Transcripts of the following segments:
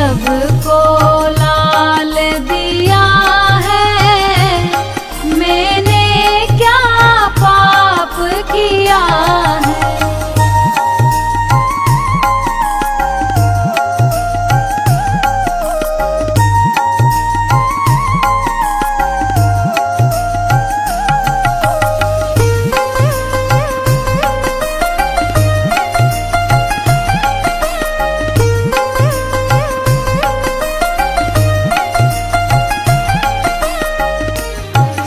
सबको लाल दिया है, मैंने क्या पाप किया है।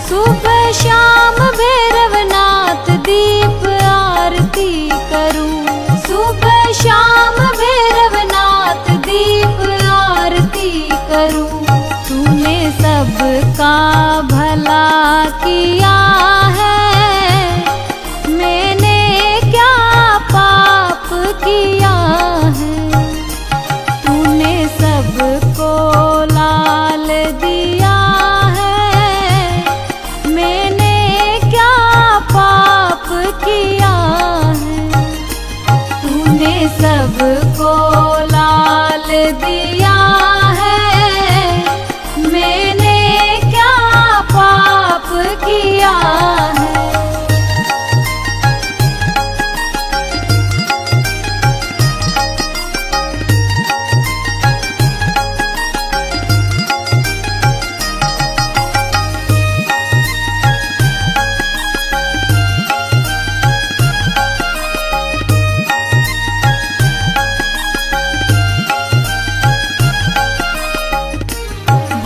सुबह शाम भैरवनाथ दीप आरती करूं, सुबह शाम भैरवनाथ दीप आरती करूं। तूने सबका भला किया है, मैंने क्या पाप किया है। तूने सबको लाल दिया है, मैंने क्या पाप किया है। तूने सबको लाल दिया है, मैंने क्या पाप किया है।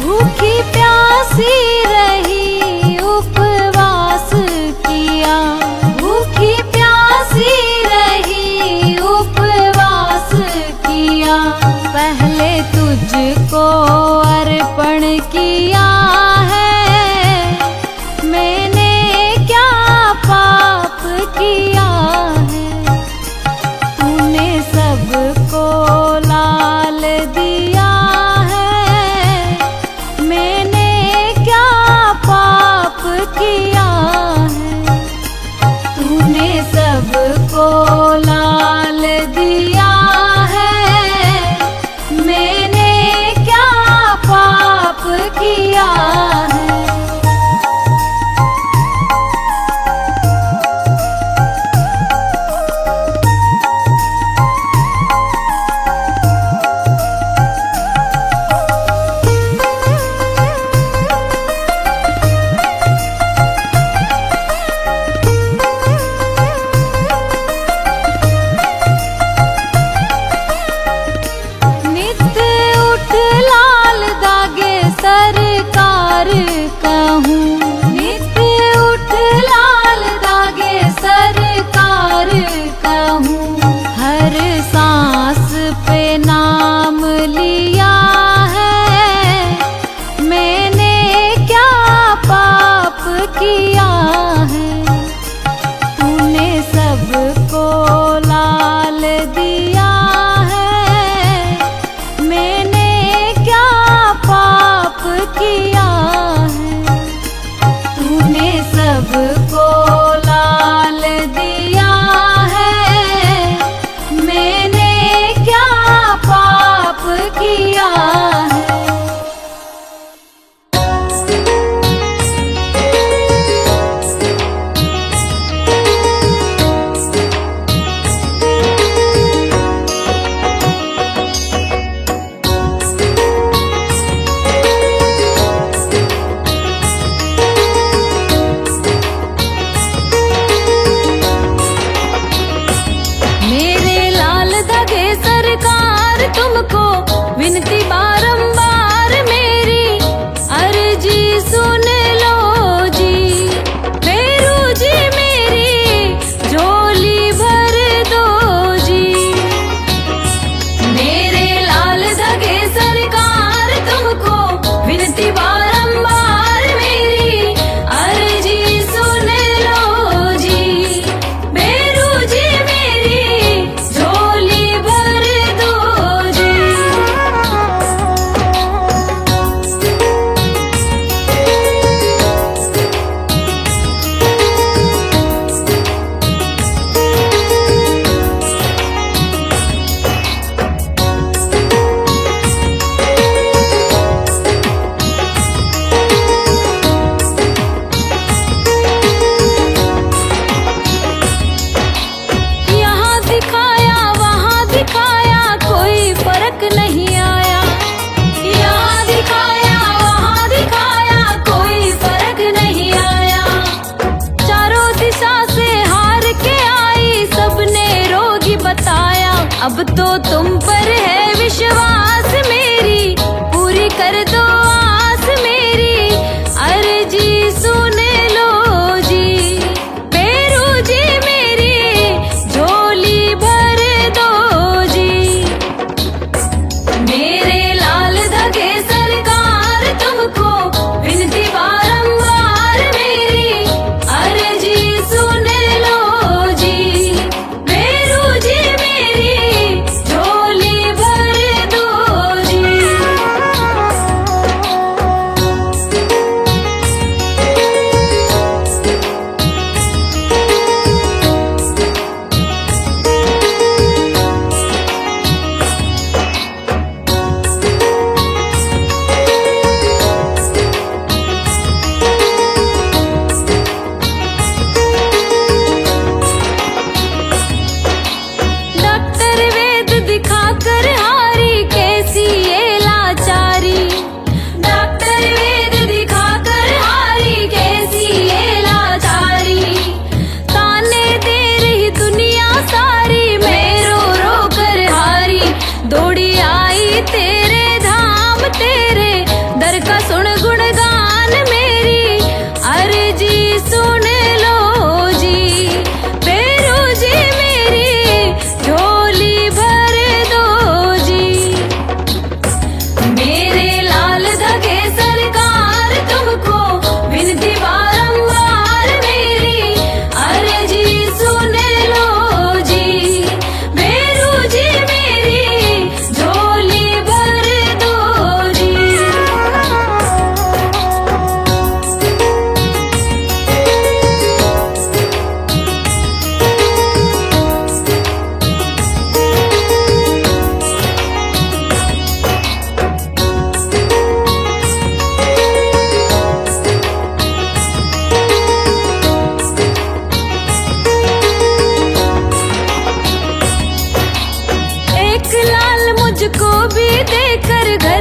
भूखी प्यासी रही उपवास किया, भूखी प्यासी रही उपवास किया। पहले तुझको अर्पण किया है, मैंने क्या पाप किया है। तूने सबको लाल दिया है, मैंने क्या पाप किया है। तूने सबको लाल दिया है, मैंने क्या पाप किया है। नित उठ लाल दागे सरकार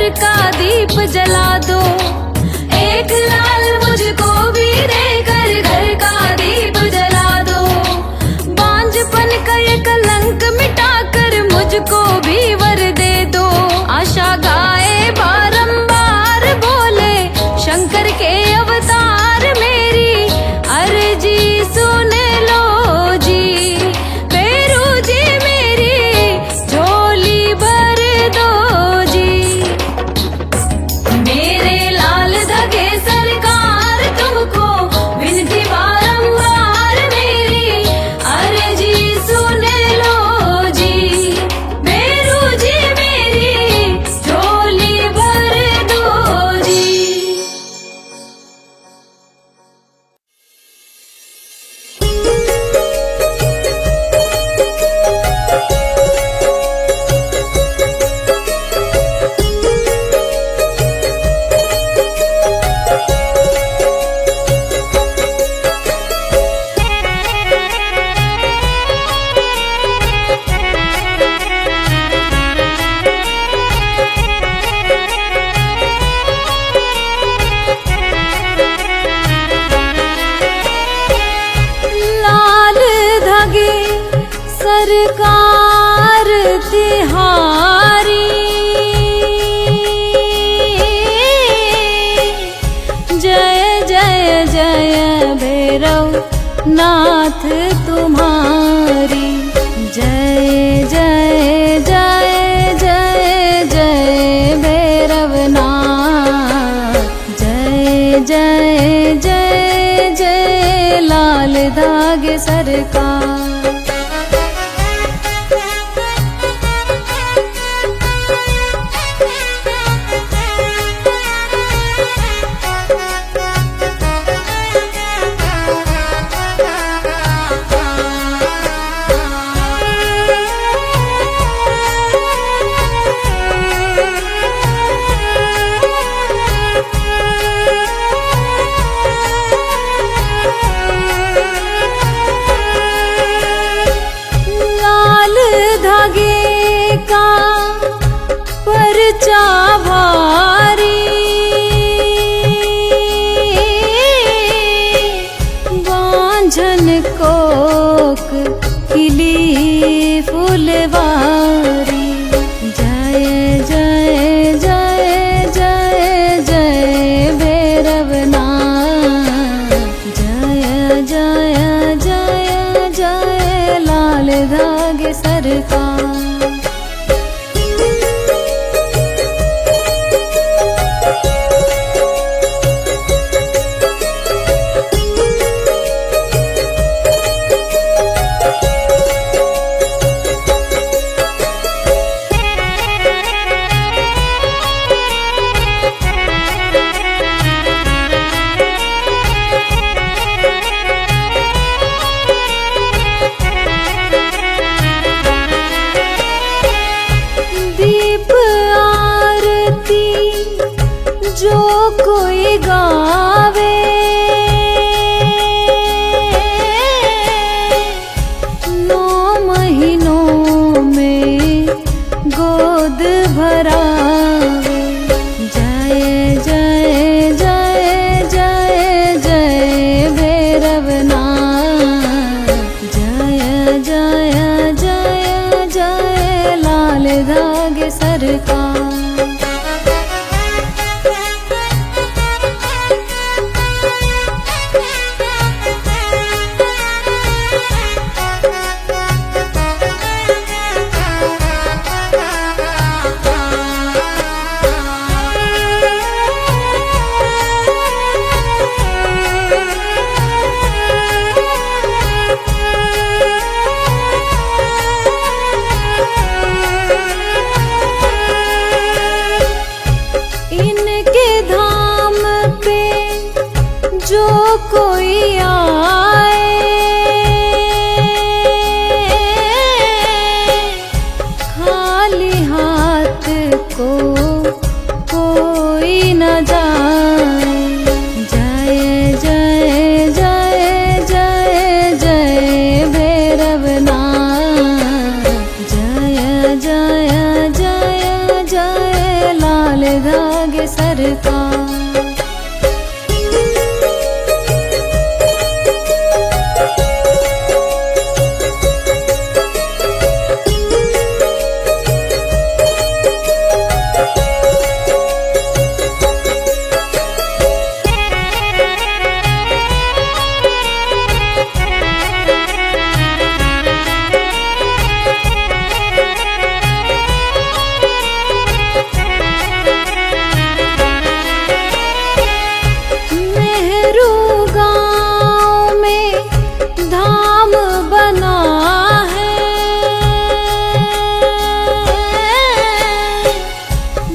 घर का दीप जला दो। एक लाल मुझको भी देकर घर का दीप जला दो। बांझपन का ये कलंक मिटाकर मुझको भी वर दे दो। आशा गाए बारंबार बोले शंकर के अवतार, मेरी अर्जी सुन लो जी। भैरू जी मेरी झोली भर दो जी। मेरे लाल धागे सरकार तुमको विनती बारंबार, मेरी अर्जी सुन लो जी। भैरू जी मेरी झोली भर दो जी। लाल धागे सरकार तिहारी, जय जय जय भैरव नाथ तुम्हारी। जय जय जय जय जय भैरव नाथ। जय जय जय जय लाल धागे सरकार। लाल धागे का परचा भारी, बांझन कोक खिली फुलवारी। जय जय जय जय जय भैरव नाथ। जय जय जय जय लाल धागे सरकार। दीप आरती जो कोई गावे, नौ महीनों में गोद भरावे। जय जय जय जय जय भैरव नाथ। जय जय जय जय लाल धागे सरकार। धागे सरकार।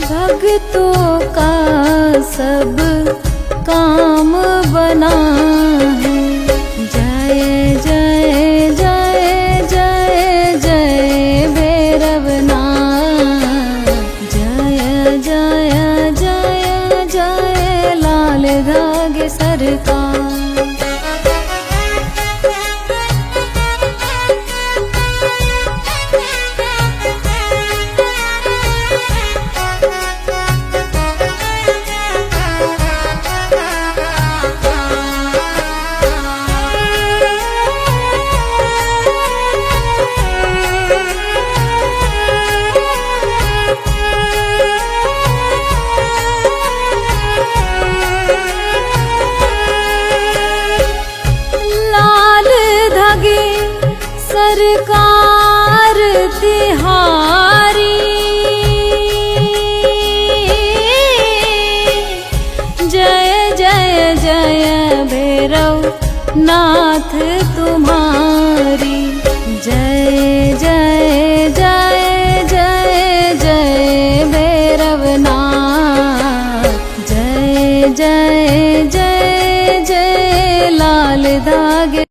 भक्तों का सब काम बना है। जय जय जय जय जय भैरवनाथ, जय जय जय जय लाल धागे सरकार। सरकार तिहारी, जय जय जय भैरव नाथ तुम्हारी। जय जय जय जय जय भैरव नाथ, जय जय जय जय लाल धागे।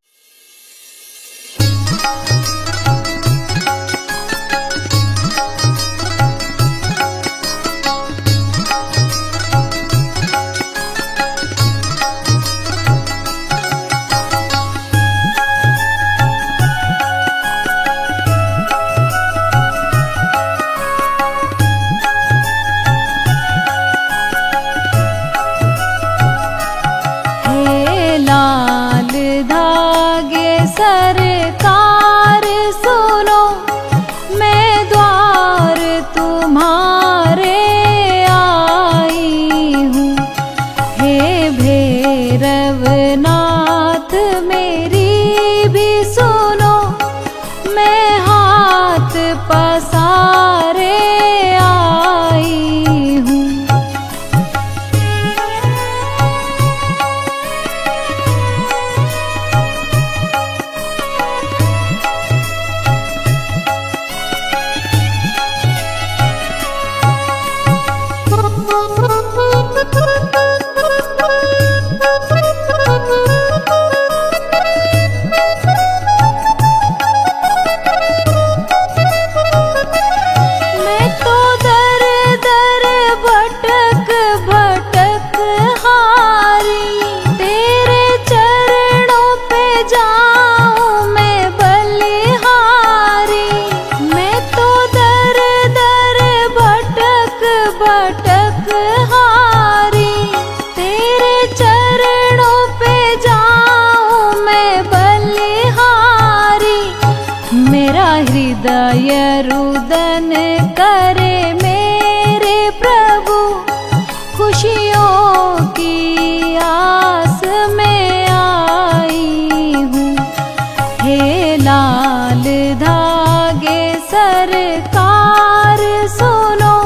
सरकार सुनो, मैं द्वार तुम्हारे आई हूँ। हे भैरवनाथ मेरी भी सुनो, मैं हाथ पसारे आई हूँ। मैं तो दर दर भटक भटक हारी, तेरे चरणों पे जाऊं मैं बलिहारी। मैं तो दर दर भटक भटक हारी, तेरे चरणों पे जाऊं मैं बलिहारी। मेरा हृदय रुदन करे मेरे प्रभु, खुशियों की आस में आई हूँ। हे लाल धागे सरकार सुनो,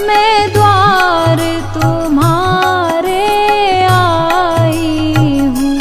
मैं द्वार तुम्हारे आई हूँ।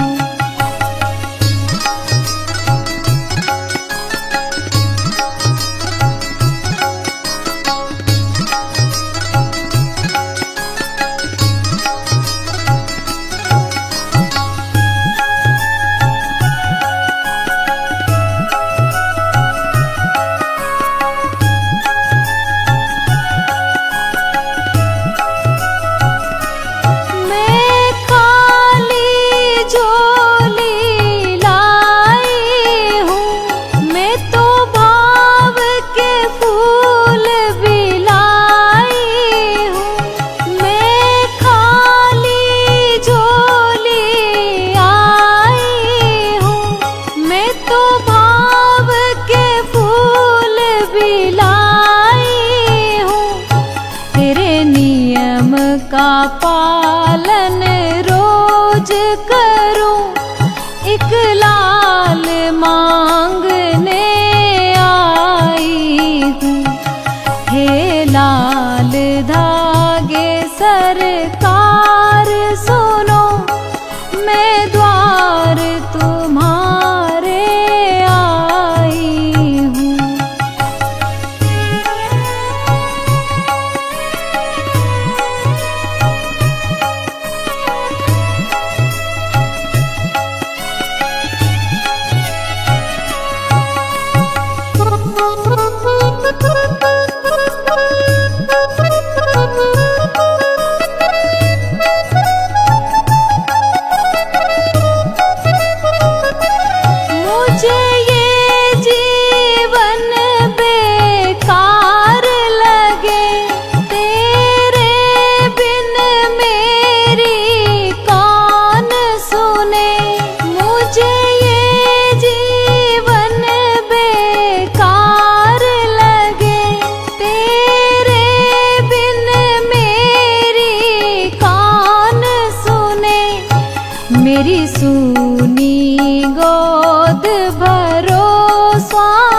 नियम का पालन रोज करूं, एक लाल मांगने आई हूँ। हे लाल धागे सरकार सुनो, मैं द्वार तुम्हारे आई हूँ। मुझे ये जीवन बेकार लगे, तेरे बिन मेरी कौन सुने। मुझे ये जीवन बेकार लगे, तेरे बिन मेरी कौन सुने। मेरी सूनी गोद भरो स्वामी,